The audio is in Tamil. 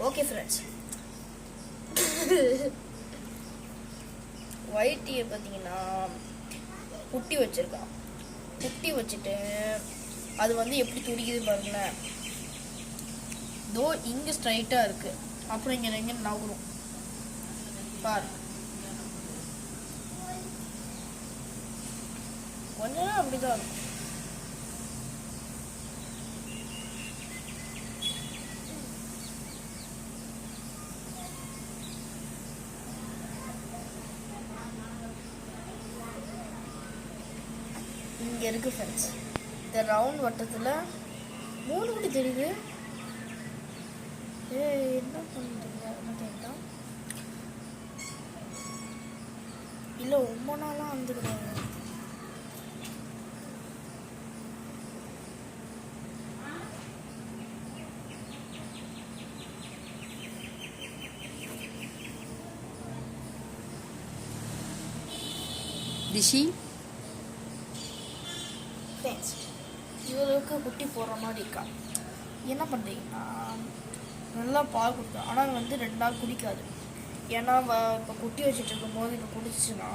ஓகே ஃப்ரெண்ட்ஸ், ஒயிட் டீயை பார்த்தீங்கன்னா குட்டி வச்சுருக்கான். குட்டி வச்சுட்டு அது வந்து எப்படி துடிக்குது பாருங்களேன். தோ இங்கே ஸ்ட்ரைட்டாக இருக்குது, அப்புறம் இங்கே எங்கே நகரும் பாரு. கொஞ்ச நேரம் அப்படிதான் இருக்கும். இங்கே இருக்குது ஃப்ரெண்ட்ஸ், இந்த ரவுண்ட் வட்டத்தில் 3 குட்டி தெரியுது. என்ன பண்ணுறீங்க பார்த்தீங்கன்னா, இல்லை ரொம்ப நாளாக வந்துக்கிறாங்க. திஷி இவளுக்கு குட்டி போடுற மாதிரி இருக்கா. என்ன பண்ணுறீங்கன்னா, நல்லா பால் கொடுக்கும். ஆனால் வந்து 2 நாள் குடிக்காது. ஏன்னா இப்போ குட்டி வச்சுட்டு இருக்கும்போது இப்போ குடிச்சுன்னா